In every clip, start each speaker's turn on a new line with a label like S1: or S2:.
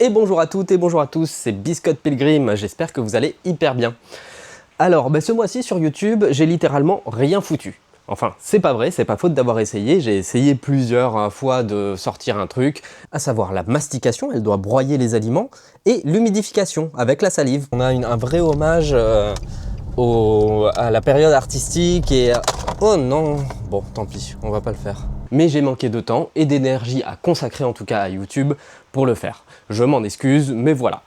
S1: Et bonjour à toutes et bonjour à tous, c'est Biscotte Pilgrim, j'espère que vous allez hyper bien. Alors, ce mois-ci sur YouTube, j'ai littéralement rien foutu. Enfin, c'est pas vrai, c'est pas faute d'avoir essayé, j'ai essayé plusieurs fois de sortir un truc, à savoir la mastication, elle doit broyer les aliments, et l'humidification avec la salive. On a un vrai hommage à la période artistique et... Oh non! Bon, tant pis, on va pas le faire. Mais j'ai manqué de temps et d'énergie à consacrer en tout cas à YouTube pour le faire. Je m'en excuse, mais voilà.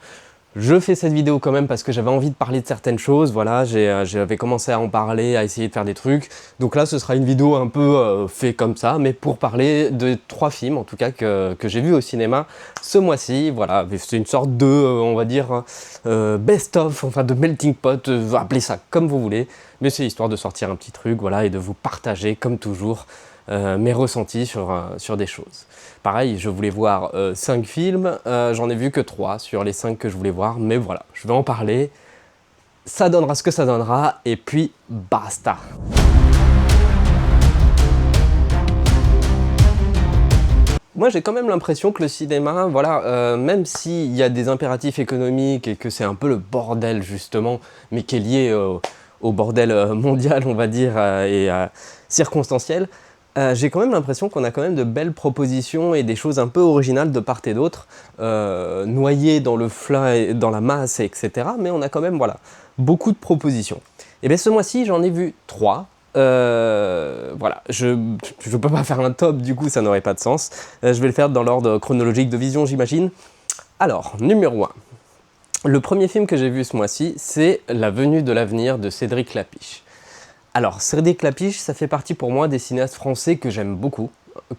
S1: Je fais cette vidéo quand même parce que j'avais envie de parler de certaines choses, voilà, j'avais commencé à en parler, à essayer de faire des trucs. Donc là, ce sera une vidéo un peu fait comme ça, mais pour parler de 3 films, en tout cas, que j'ai vus au cinéma ce mois-ci. Voilà, c'est une sorte de, on va dire, best-of, enfin de melting pot, appelez ça comme vous voulez. Mais c'est histoire de sortir un petit truc, voilà, et de vous partager, comme toujours, mes ressentis sur des choses. Pareil, je voulais voir 5 films, j'en ai vu que 3 sur les 5 que je voulais voir, mais voilà, je vais en parler, ça donnera ce que ça donnera, et puis basta. Moi j'ai quand même l'impression que le cinéma, voilà, même s'il y a des impératifs économiques et que c'est un peu le bordel justement, mais qui est lié au bordel mondial on va dire, et circonstanciel, j'ai quand même l'impression qu'on a quand même de belles propositions et des choses un peu originales de part et d'autre, noyées dans le flin et dans la masse, etc. Mais on a quand même, voilà, beaucoup de propositions. Et bien ce mois-ci, j'en ai vu 3. Voilà, je ne peux pas faire un top, du coup ça n'aurait pas de sens. Je vais le faire dans l'ordre chronologique de vision, j'imagine. Alors, numéro 1. Le premier film que j'ai vu ce mois-ci, c'est La Venue de l'avenir de Cédric Klapisch. Alors, Cédric Klapisch, ça fait partie pour moi des cinéastes français que j'aime beaucoup.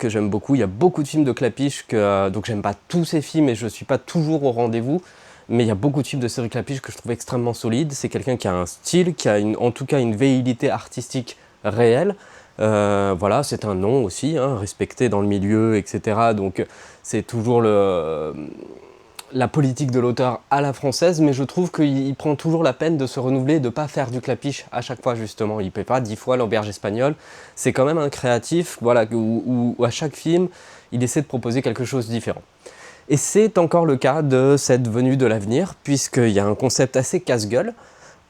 S1: Il y a beaucoup de films de Klapisch, donc j'aime pas tous ses films et je suis pas toujours au rendez-vous. Mais il y a beaucoup de films de Cédric Klapisch que je trouve extrêmement solides. C'est quelqu'un qui a un style, qui a en tout cas une velléité artistique réelle. Voilà, c'est un nom aussi, hein, respecté dans le milieu, etc. Donc c'est toujours la politique de l'auteur à la française, mais je trouve qu'il prend toujours la peine de se renouveler, de ne pas faire du Klapisch à chaque fois justement. Il ne fait pas 10 fois l'auberge espagnole. C'est quand même un créatif, voilà, où à chaque film, il essaie de proposer quelque chose de différent. Et c'est encore le cas de cette venue de l'avenir, puisqu'il y a un concept assez casse-gueule.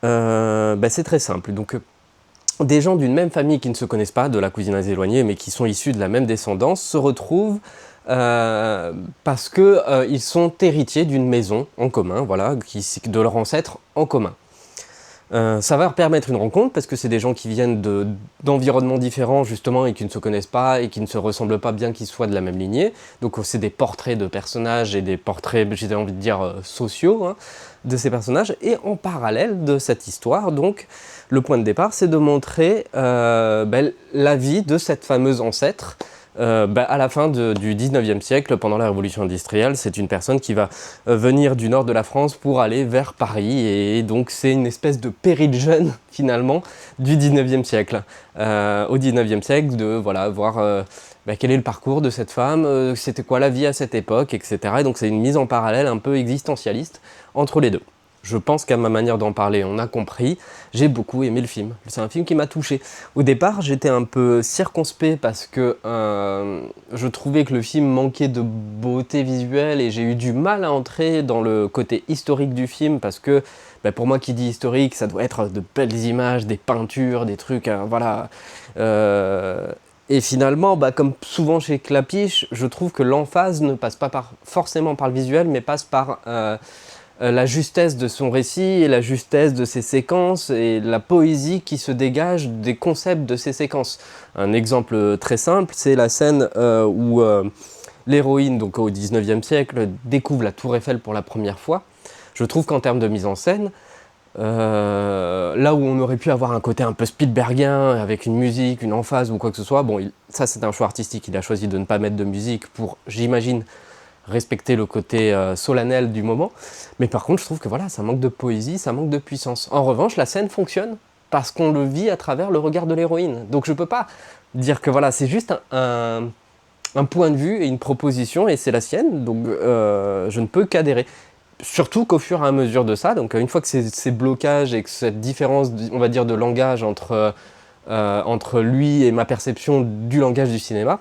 S1: C'est très simple. Donc, des gens d'une même famille qui ne se connaissent pas, de la cousine éloignée, mais qui sont issus de la même descendance, se retrouvent parce qu'ils sont héritiers d'une maison en commun, voilà, de leur ancêtre en commun. Ça va leur permettre une rencontre parce que c'est des gens qui viennent d'environnements différents justement et qui ne se connaissent pas et qui ne se ressemblent pas bien qu'ils soient de la même lignée. Donc c'est des portraits de personnages et des portraits, j'ai envie de dire, sociaux, hein, de ces personnages. Et en parallèle de cette histoire, donc, le point de départ, c'est de montrer la vie de cette fameuse ancêtre. À la fin du 19e siècle, pendant la Révolution industrielle, c'est une personne qui va venir du nord de la France pour aller vers Paris, et donc c'est une espèce de péril jeune, finalement, du 19e siècle. Au 19e siècle, de voilà, voir quel est le parcours de cette femme, c'était quoi la vie à cette époque, etc. Et donc c'est une mise en parallèle un peu existentialiste entre les deux. Je pense qu'à ma manière d'en parler, on a compris. J'ai beaucoup aimé le film. C'est un film qui m'a touché. Au départ, j'étais un peu circonspect parce que je trouvais que le film manquait de beauté visuelle et j'ai eu du mal à entrer dans le côté historique du film parce que pour moi qui dit historique, ça doit être de belles images, des peintures, des trucs, voilà. Et finalement, comme souvent chez Klapisch, je trouve que l'emphase ne passe pas forcément par le visuel, mais passe par la justesse de son récit et la justesse de ses séquences et la poésie qui se dégage des concepts de ces séquences. Un exemple très simple, c'est la scène où l'héroïne, donc au 19e siècle, découvre la Tour Eiffel pour la première fois. Je trouve qu'en termes de mise en scène, là où on aurait pu avoir un côté un peu Spielbergien, avec une musique, une emphase ou quoi que ce soit, bon, ça c'est un choix artistique, il a choisi de ne pas mettre de musique pour, j'imagine, respecter le côté solennel du moment, mais par contre je trouve que voilà, ça manque de poésie, ça manque de puissance. En revanche, la scène fonctionne parce qu'on le vit à travers le regard de l'héroïne. Donc je peux pas dire que voilà, c'est juste un point de vue et une proposition et c'est la sienne, donc je ne peux qu'adhérer. Surtout qu'au fur et à mesure de ça, donc une fois que ces blocages et que cette différence, on va dire, de langage entre lui et ma perception du langage du cinéma,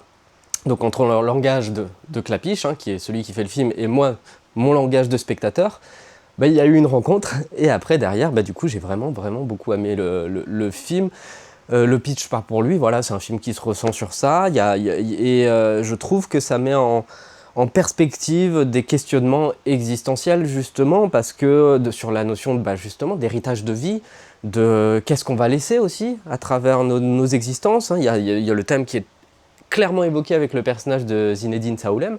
S1: donc entre le langage de Klapisch, hein, qui est celui qui fait le film, et moi, mon langage de spectateur, il y a eu une rencontre, et après derrière, du coup j'ai vraiment beaucoup aimé le film. Le pitch part pour lui, voilà, c'est un film qui se ressent sur ça, je trouve que ça met en perspective des questionnements existentiels justement, parce que sur la notion justement d'héritage de vie, de qu'est-ce qu'on va laisser aussi à travers nos existences, hein. Il y a le thème qui est clairement évoqué avec le personnage de Zinedine Saoulem.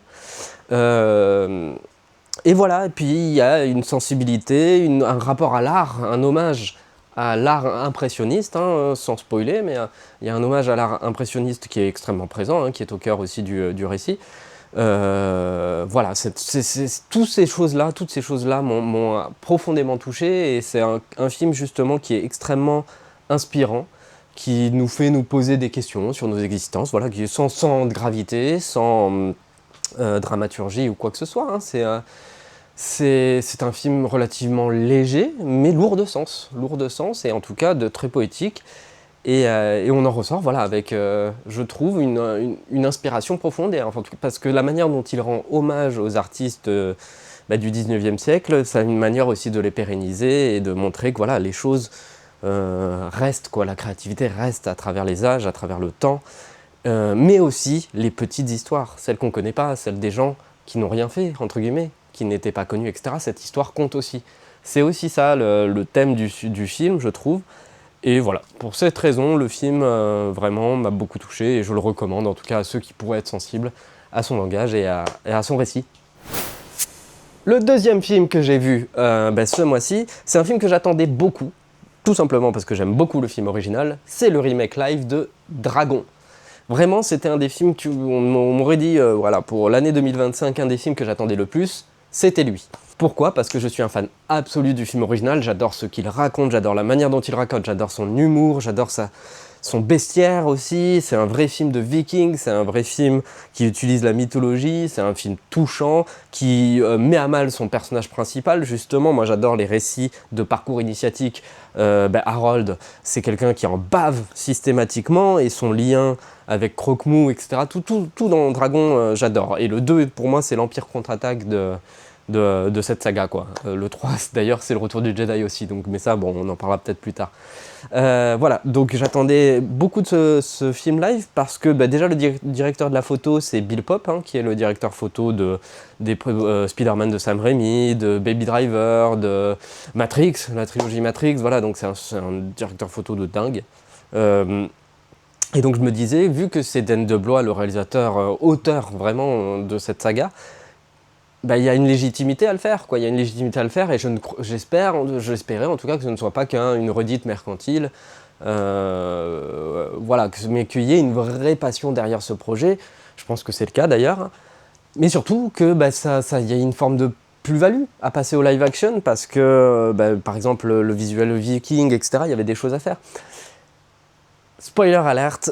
S1: Et voilà, et puis il y a une sensibilité, un rapport à l'art, un hommage à l'art impressionniste, hein, sans spoiler, mais il y a un hommage à l'art impressionniste qui est extrêmement présent, hein, qui est au cœur aussi du récit. Voilà, toutes ces choses-là m'ont profondément touché, et c'est un film justement qui est extrêmement inspirant, qui nous fait nous poser des questions sur nos existences, voilà, qui est sans gravité, sans dramaturgie ou quoi que ce soit, hein. C'est un film relativement léger, mais lourd de sens, et en tout cas de très poétique. Et on en ressort, voilà, avec, je trouve, une inspiration profonde, parce que la manière dont il rend hommage aux artistes du 19e siècle, c'est une manière aussi de les pérenniser et de montrer que voilà, les choses restent, quoi, la créativité reste à travers les âges, à travers le temps, mais aussi les petites histoires, celles qu'on ne connaît pas, celles des gens qui n'ont rien fait, entre guillemets, qui n'étaient pas connus, etc. Cette histoire compte aussi. C'est aussi ça le thème du film, je trouve. Et voilà, pour cette raison, le film vraiment m'a beaucoup touché, et je le recommande en tout cas à ceux qui pourraient être sensibles à son langage et à son récit. Le deuxième film que j'ai vu ce mois-ci, c'est un film que j'attendais beaucoup, tout simplement parce que j'aime beaucoup le film original, c'est le remake live de Dragon. Vraiment, c'était un des films, on m'aurait dit, voilà, pour l'année 2025, un des films que j'attendais le plus, c'était lui. Pourquoi ? Parce que je suis un fan absolu du film original, j'adore ce qu'il raconte, j'adore la manière dont il raconte, j'adore son humour, j'adore son bestiaire aussi, c'est un vrai film de viking, c'est un vrai film qui utilise la mythologie, c'est un film touchant, qui met à mal son personnage principal, justement. Moi j'adore les récits de parcours initiatique. Harold, c'est quelqu'un qui en bave systématiquement, et son lien avec Croque-Mou, etc. Tout dans Dragon, j'adore. Et le 2, pour moi, c'est l'Empire contre-attaque de cette saga, quoi. Le 3, d'ailleurs, c'est le retour du Jedi aussi, donc, mais ça, bon, on en parlera peut-être plus tard. Voilà, donc j'attendais beaucoup de ce film live, parce que déjà le directeur de la photo, c'est Bill Popp, hein, qui est le directeur photo des Spider-Man de Sam Raimi, de Baby Driver, de Matrix, la trilogie Matrix, voilà, donc c'est un directeur photo de dingue. Et donc je me disais, vu que c'est Dan DeBlois, le réalisateur, auteur vraiment de cette saga, il y a une légitimité à le faire, quoi. Il y a une légitimité à le faire, et j'espérais en tout cas que ce ne soit pas qu'une redite mercantile, voilà, mais qu'il y ait une vraie passion derrière ce projet. Je pense que c'est le cas d'ailleurs, mais surtout que y a une forme de plus-value à passer au live action, parce que par exemple le visuel viking, etc., il y avait des choses à faire. Spoiler alerte,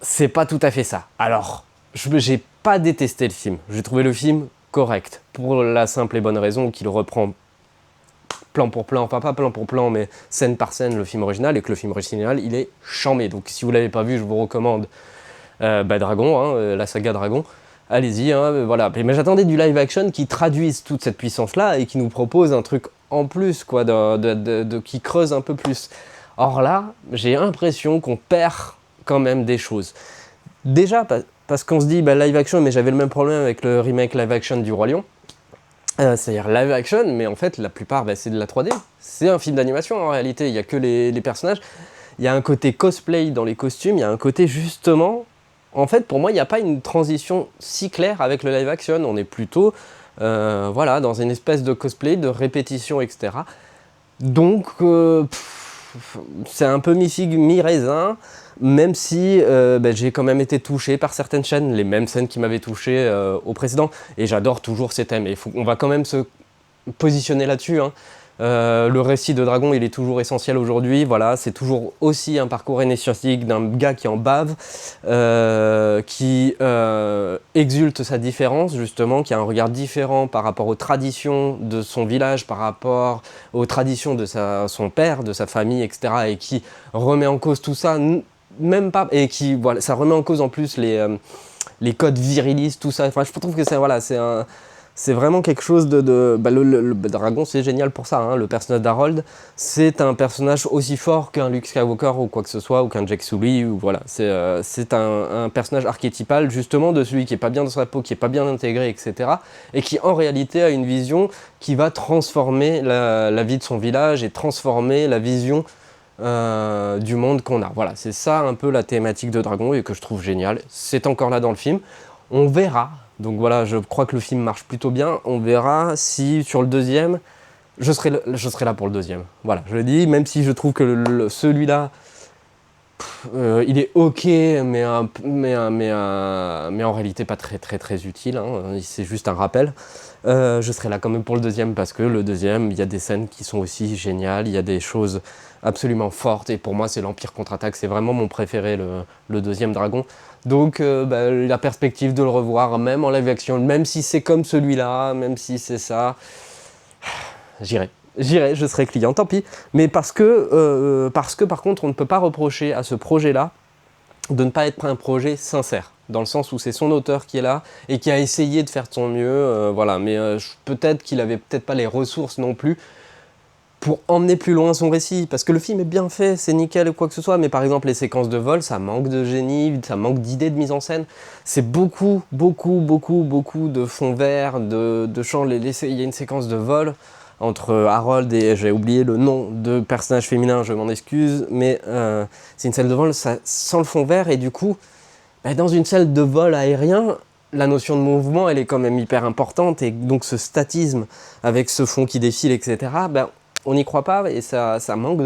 S1: c'est pas tout à fait ça. Alors, j'ai pas détesté le film, j'ai trouvé le film correct, pour la simple et bonne raison qu'il reprend plan pour plan, enfin pas plan pour plan, mais scène par scène le film original, et que le film original, il est charmé. Donc si vous l'avez pas vu, je vous recommande Dragon, hein, la saga Dragon. Allez-y, hein, voilà. Mais j'attendais du live action qui traduise toute cette puissance-là, et qui nous propose un truc en plus, quoi, qui creuse un peu plus. Or là, j'ai l'impression qu'on perd quand même des choses. Déjà, parce qu'on se dit live action, mais j'avais le même problème avec le remake live action du Roi Lion. C'est-à-dire live action, mais en fait la plupart c'est de la 3D. C'est un film d'animation en réalité, il n'y a que les personnages. Il y a un côté cosplay dans les costumes, il y a un côté justement... En fait pour moi il n'y a pas une transition si claire avec le live action, on est plutôt voilà, dans une espèce de cosplay, de répétition, etc. Donc c'est un peu mi-figue, mi-raisin, même si j'ai quand même été touché par certaines scènes, les mêmes scènes qui m'avaient touché au précédent, et j'adore toujours ces thèmes, et on va quand même se positionner là-dessus, hein. Le récit de Dragon, il est toujours essentiel aujourd'hui, voilà, c'est toujours aussi un parcours initiatique d'un gars qui en bave, qui exulte sa différence, justement, qui a un regard différent par rapport aux traditions de son village, par rapport aux traditions de son père, de sa famille, etc., et qui remet en cause tout ça, même pas, et qui, voilà, ça remet en cause en plus les codes virilistes, tout ça. Enfin, je trouve que c'est C'est vraiment quelque chose le dragon, c'est génial pour ça, hein. Le personnage d'Harold, c'est un personnage aussi fort qu'un Luke Skywalker ou quoi que ce soit, ou qu'un Jake Sully, ou voilà. C'est un personnage archétypal, justement, de celui qui est pas bien dans sa peau, qui est pas bien intégré, etc. Et qui, en réalité, a une vision qui va transformer la vie de son village et transformer la vision du monde qu'on a. Voilà, c'est ça un peu la thématique de Dragon et que je trouve génial. C'est encore là dans le film. On verra. Donc voilà, je crois que le film marche plutôt bien. On verra si sur le deuxième, je serai là pour le deuxième. Voilà, je le dis, même si je trouve que celui-là, il est ok, mais en réalité pas très très très utile, hein. C'est juste un rappel. Je serai là quand même pour le deuxième parce que le deuxième, il y a des scènes qui sont aussi géniales, il y a des choses absolument fortes et pour moi c'est l'Empire contre-attaque, c'est vraiment mon préféré, le deuxième Dragon. Donc la perspective de le revoir, même en live action, même si c'est comme celui-là, même si c'est ça, j'irai. J'irai, je serai client, tant pis. Mais parce que par contre, on ne peut pas reprocher à ce projet-là de ne pas être un projet sincère, dans le sens où c'est son auteur qui est là et qui a essayé de faire de son mieux, voilà. Mais peut-être qu'il avait peut-être pas les ressources non plus pour emmener plus loin son récit, parce que le film est bien fait, c'est nickel ou quoi que ce soit, mais par exemple les séquences de vol, ça manque de génie, ça manque d'idées de mise en scène, c'est beaucoup de fond vert, de chants, il y a une séquence de vol entre Harold et, j'ai oublié le nom de personnage féminin, je m'en excuse, mais c'est une scène de vol sans le fond vert, et du coup, dans une scène de vol aérien, la notion de mouvement, elle est quand même hyper importante, et donc ce statisme avec ce fond qui défile, etc., on n'y croit pas et ça manque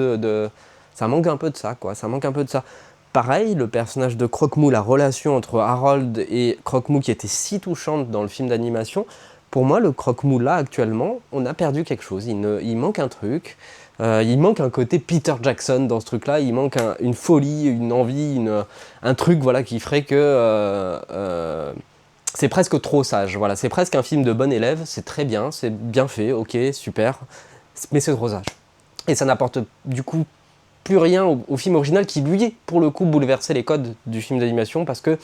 S1: ça manque un peu de ça, quoi. Ça manque un peu de ça. Pareil, le personnage de Croque-Mou, la relation entre Harold et Croque-Mou qui était si touchante dans le film d'animation, pour moi, le Croque-Mou là, actuellement, on a perdu quelque chose. Il manque un truc. Il manque un côté Peter Jackson dans ce truc-là. Il manque une folie, une envie, un truc voilà, qui ferait que c'est presque trop sage. Voilà, c'est presque un film de bon élève. C'est très bien, c'est bien fait, ok, super. Mais c'est trop sage. Et ça n'apporte du coup plus rien au film original qui, lui, pour le coup, bouleversait les codes du film d'animation parce que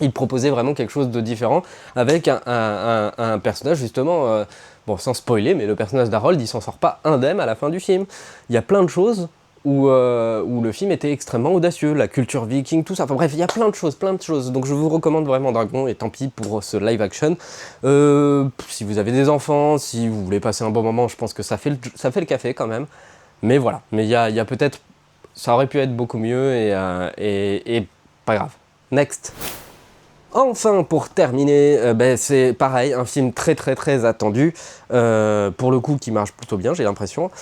S1: il proposait vraiment quelque chose de différent avec un personnage, justement, bon, sans spoiler, mais le personnage d'Harold, il s'en sort pas indemne à la fin du film. Il y a plein de choses où le film était extrêmement audacieux, la culture viking, tout ça. Enfin bref, il y a plein de choses. Donc je vous recommande vraiment Dragon, et tant pis pour ce live action. Si vous avez des enfants, si vous voulez passer un bon moment, je pense que ça fait le café quand même. Mais voilà, mais il y a peut-être... Ça aurait pu être beaucoup mieux, et pas grave. Next. Enfin, pour terminer, c'est pareil, un film très attendu, pour le coup qui marche plutôt bien, j'ai l'impression.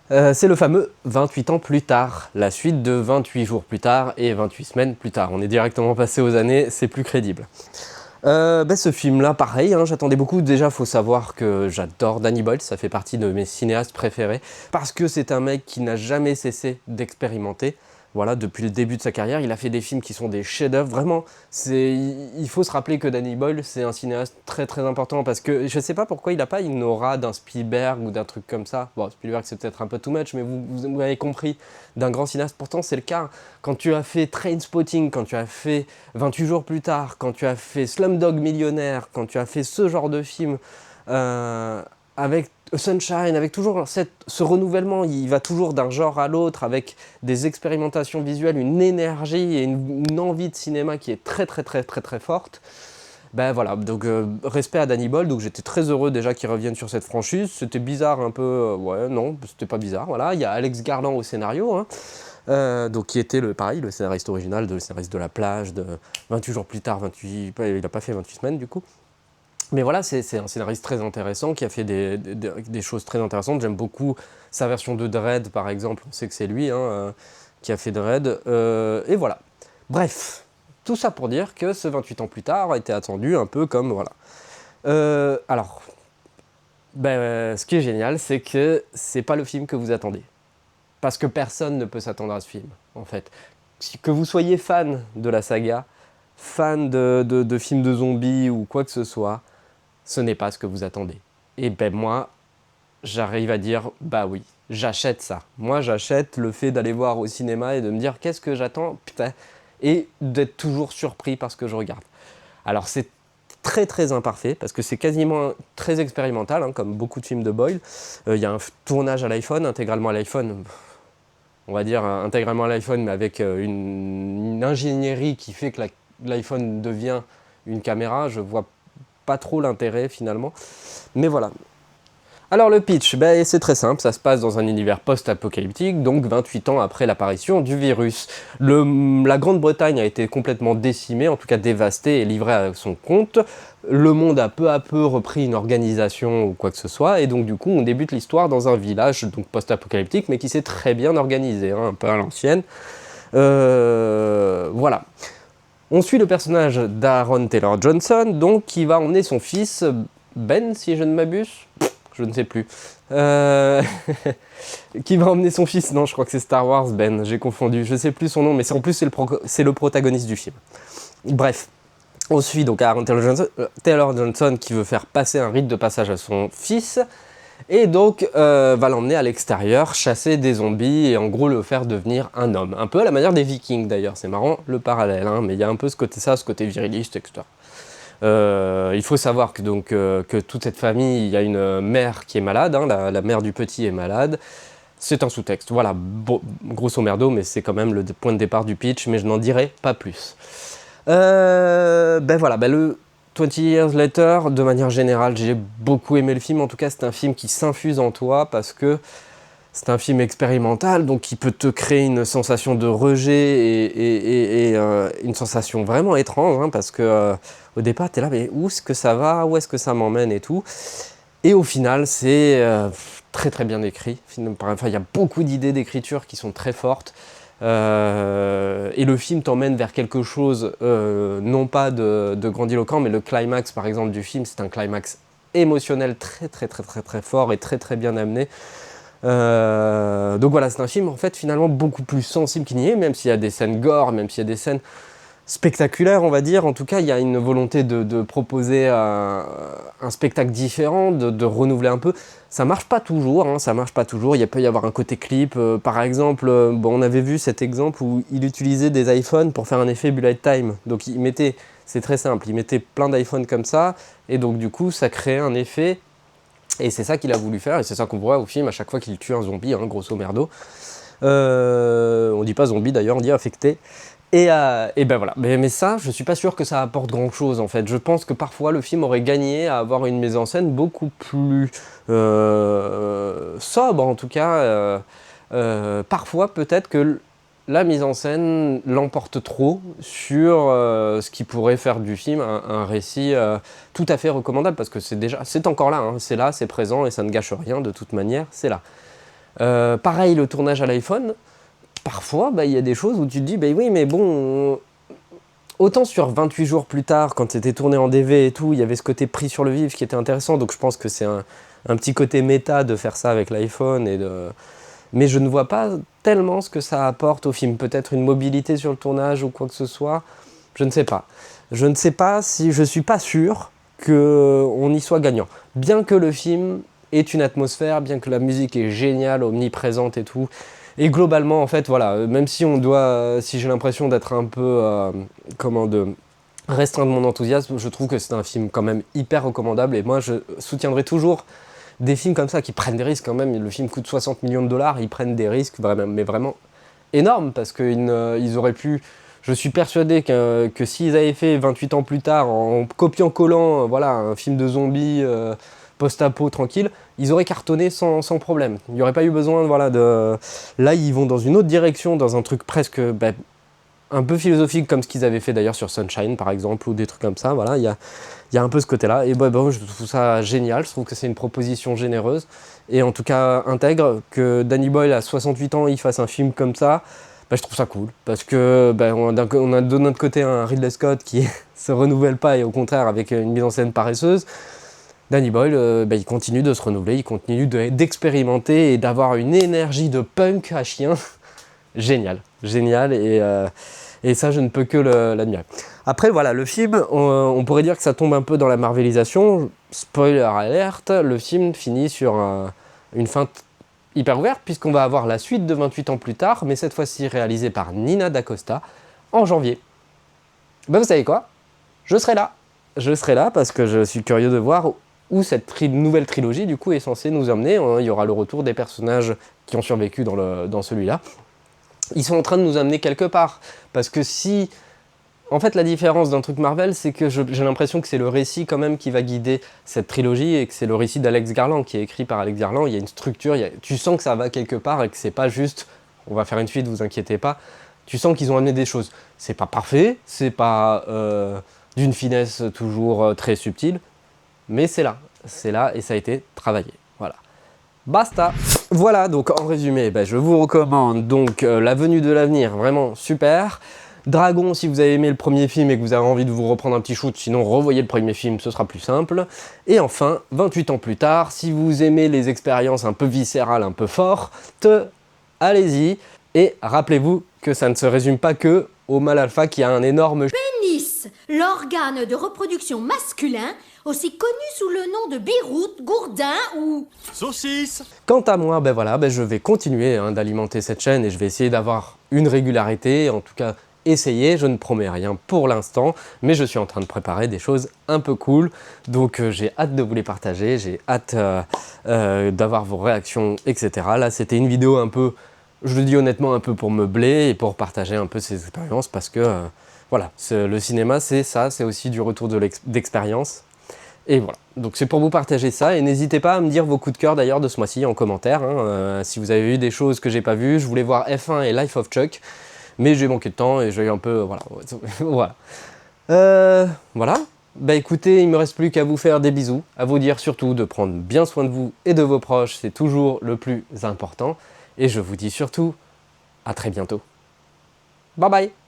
S1: C'est le fameux 28 ans plus tard, la suite de 28 jours plus tard et 28 semaines plus tard. On est directement passé aux années, c'est plus crédible. Ce film-là, pareil, hein, j'attendais beaucoup. Déjà, faut savoir que j'adore Danny Boyle, ça fait partie de mes cinéastes préférés, parce que c'est un mec qui n'a jamais cessé d'expérimenter. Voilà, depuis le début de sa carrière, il a fait des films qui sont des chefs-d'œuvre. Vraiment, il faut se rappeler que Danny Boyle, c'est un cinéaste très important, parce que je sais pas pourquoi il n'a pas une aura d'un Spielberg ou d'un truc comme ça. Bon, Spielberg, c'est peut-être un peu too much, mais vous avez compris, d'un grand cinéaste. Pourtant, c'est le cas. Quand tu as fait Trainspotting, quand tu as fait 28 jours plus tard, quand tu as fait Slumdog Millionnaire, quand tu as fait ce genre de film, avec Sunshine, avec toujours ce renouvellement, il va toujours d'un genre à l'autre, avec des expérimentations visuelles, une énergie et une envie de cinéma qui est très forte. Voilà, donc respect à Danny Boyle, donc j'étais très heureux déjà qu'il revienne sur cette franchise. C'était bizarre un peu, ouais, non, c'était pas bizarre, voilà. Il y a Alex Garland au scénario, hein, donc qui était pareil, le scénariste original, le scénariste de La Plage, de 28 jours plus tard, il n'a pas fait 28 semaines du coup. Mais voilà, c'est un scénariste très intéressant qui a fait des choses très intéressantes. J'aime beaucoup sa version de Dredd, par exemple. On sait que c'est lui qui a fait Dredd. Et voilà. Bref, tout ça pour dire que ce 28 ans plus tard a été attendu un peu comme... Voilà. Alors, ce qui est génial, c'est que c'est pas le film que vous attendez. Parce que personne ne peut s'attendre à ce film, en fait. Que vous soyez fan de la saga, fan de films de zombies ou quoi que ce soit, ce n'est pas ce que vous attendez. Et moi, j'arrive à dire, oui, j'achète ça. Moi, j'achète le fait d'aller voir au cinéma et de me dire, qu'est-ce que j'attends, putain, et d'être toujours surpris par ce que je regarde. Alors, c'est très très imparfait, parce que c'est quasiment très expérimental, hein, comme beaucoup de films de Boyle. Il y a un tournage à l'iPhone, intégralement à l'iPhone, on va dire intégralement à l'iPhone, mais avec une ingénierie qui fait que l'iPhone devient une caméra. Je vois pas trop l'intérêt finalement, mais voilà. Alors le pitch, c'est très simple, ça se passe dans un univers post-apocalyptique, donc 28 ans après l'apparition du virus. La Grande-Bretagne a été complètement décimée, en tout cas dévastée et livrée à son compte. Le monde a peu à peu repris une organisation ou quoi que ce soit, et donc du coup on débute l'histoire dans un village donc post-apocalyptique, mais qui s'est très bien organisé, hein, un peu à l'ancienne. Voilà. On suit le personnage d'Aaron Taylor Johnson, donc qui va emmener son fils Ben, si je ne m'abuse. Je ne sais plus. Qui va emmener son fils, non, je crois que c'est Star Wars, Ben, j'ai confondu, je sais plus son nom, mais en plus c'est le protagoniste du film. Bref, on suit donc Aaron Taylor Johnson qui veut faire passer un rite de passage à son fils, et donc va l'emmener à l'extérieur, chasser des zombies, et en gros le faire devenir un homme. Un peu à la manière des Vikings d'ailleurs, c'est marrant le parallèle, hein, mais il y a un peu ce côté viriliste, etc. Il faut savoir que toute cette famille, il y a une mère qui est malade, hein, la mère du petit est malade. C'est un sous-texte, voilà, grosso merdo, mais c'est quand même le point de départ du pitch, mais je n'en dirai pas plus. Le 20 Years Later, de manière générale, j'ai beaucoup aimé le film. En tout cas, c'est un film qui s'infuse en toi parce que c'est un film expérimental, donc qui peut te créer une sensation de rejet et une sensation vraiment étrange, hein, parce que au départ, tu es là, mais où est-ce que ça va, où est-ce que ça m'emmène et tout. Et au final, c'est très très bien écrit. Enfin, il y a beaucoup d'idées d'écriture qui sont très fortes. Et le film t'emmène vers quelque chose, non pas de grandiloquent, mais le climax, par exemple, du film, c'est un climax émotionnel très très très très très fort et très très bien amené. Donc voilà, c'est un film en fait finalement beaucoup plus sensible qu'il n'y est, même s'il y a des scènes gore, même s'il y a des scènes spectaculaires, on va dire. En tout cas, il y a une volonté de proposer un spectacle différent, de renouveler un peu. Ça marche pas toujours, hein, ça marche pas toujours. Il peut y avoir un côté clip. Par exemple, on avait vu cet exemple où il utilisait des iPhones pour faire un effet bullet time. Donc c'est très simple, il mettait plein d'iPhones comme ça, et donc du coup, ça créait un effet. Et c'est ça qu'il a voulu faire, et c'est ça qu'on voit au film à chaque fois qu'il tue un zombie, hein, grosso merdo. On dit pas zombie d'ailleurs, on dit infecté. Et ben voilà, mais ça, je suis pas sûr que ça apporte grand chose en fait. Je pense que parfois le film aurait gagné à avoir une mise en scène beaucoup plus sobre en tout cas. Parfois peut-être que la mise en scène l'emporte trop sur ce qui pourrait faire du film un récit tout à fait recommandable, parce que c'est encore là, hein, c'est là, c'est présent et ça ne gâche rien de toute manière, c'est là. Pareil, le tournage à l'iPhone, parfois il y a des choses où tu te dis, oui mais bon, autant sur 28 jours plus tard, quand c'était tourné en DV et tout, il y avait ce côté pris sur le vif qui était intéressant, donc je pense que c'est un petit côté méta de faire ça avec l'iPhone mais je ne vois pas tellement ce que ça apporte au film. Peut-être une mobilité sur le tournage ou quoi que ce soit. Je ne sais pas. Je ne sais pas si je suis pas sûr qu'on y soit gagnant. Bien que le film ait une atmosphère, bien que la musique est géniale, omniprésente et tout. Et globalement, en fait, voilà, même si si j'ai l'impression d'être un peu, de restreindre mon enthousiasme, je trouve que c'est un film quand même hyper recommandable. Et moi, je soutiendrai toujours des films comme ça qui prennent des risques quand même. Le film coûte 60 millions de dollars, ils prennent des risques mais vraiment énormes, parce qu'ils auraient pu... Je suis persuadé que s'ils avaient fait 28 ans plus tard, en copiant-collant un film de zombies post-apo tranquille, ils auraient cartonné sans problème. Il n'y aurait pas eu besoin de... Là, ils vont dans une autre direction, dans un truc presque... un peu philosophique, comme ce qu'ils avaient fait d'ailleurs sur Sunshine par exemple, ou des trucs comme ça. Voilà, il y a un peu ce côté-là. Et je trouve ça génial, je trouve que c'est une proposition généreuse, et en tout cas intègre. Que Danny Boyle à 68 ans, il fasse un film comme ça, je trouve ça cool. Parce que on a de notre côté un Ridley Scott qui se renouvelle pas, et au contraire avec une mise en scène paresseuse. Danny Boyle, il continue de se renouveler, il continue d'expérimenter et d'avoir une énergie de punk à chien. Génial, et ça, je ne peux que l'admirer. Après, voilà, le film, on pourrait dire que ça tombe un peu dans la marvelisation. Spoiler alerte, le film finit sur une fin hyper ouverte, puisqu'on va avoir la suite de 28 ans plus tard, mais cette fois-ci réalisée par Nina Da Costa, en janvier. Vous savez quoi ? Je serai là. je serai là parce que je suis curieux de voir où cette nouvelle trilogie du coup est censée nous emmener. Il y aura le retour des personnages qui ont survécu dans celui-là. Ils sont en train de nous amener quelque part. Parce que si... En fait, la différence d'un truc Marvel, c'est que j'ai l'impression que c'est le récit quand même qui va guider cette trilogie et que c'est le récit d'Alex Garland qui est écrit par Alex Garland. Il y a une structure, tu sens que ça va quelque part et que c'est pas juste « on va faire une suite, vous inquiétez pas ». Tu sens qu'ils ont amené des choses. C'est pas parfait, c'est pas d'une finesse toujours très subtile, mais c'est là et ça a été travaillé. Voilà. Basta. Voilà, donc en résumé, je vous recommande donc La Venue de l'Avenir, vraiment super. Dragon, si vous avez aimé le premier film et que vous avez envie de vous reprendre un petit shoot, sinon revoyez le premier film, ce sera plus simple. Et enfin, 28 ans plus tard, si vous aimez les expériences un peu viscérales, un peu fortes, allez-y. Et rappelez-vous que ça ne se résume pas que au mâle alpha qui a un énorme
S2: pénis, l'organe de reproduction masculin, aussi connu sous le nom de Beyrouth, Gourdin ou
S3: saucisse.
S1: Quant à moi, je vais continuer d'alimenter cette chaîne et je vais essayer d'avoir une régularité, en tout cas essayer, je ne promets rien pour l'instant, mais je suis en train de préparer des choses un peu cool, donc j'ai hâte de vous les partager, j'ai hâte d'avoir vos réactions, etc. Là, c'était une vidéo un peu, je le dis honnêtement, un peu pour meubler et pour partager un peu ces expériences, parce que, voilà, le cinéma, c'est ça, c'est aussi du retour d'expérience. Et voilà, donc c'est pour vous partager ça, et n'hésitez pas à me dire vos coups de cœur d'ailleurs de ce mois-ci en commentaire, si vous avez vu des choses que j'ai pas vues. Je voulais voir F1 et Life of Chuck, mais j'ai manqué de temps et j'ai eu un peu, voilà, voilà. Écoutez, il me reste plus qu'à vous faire des bisous, à vous dire surtout de prendre bien soin de vous et de vos proches, c'est toujours le plus important, et je vous dis surtout à très bientôt. Bye bye.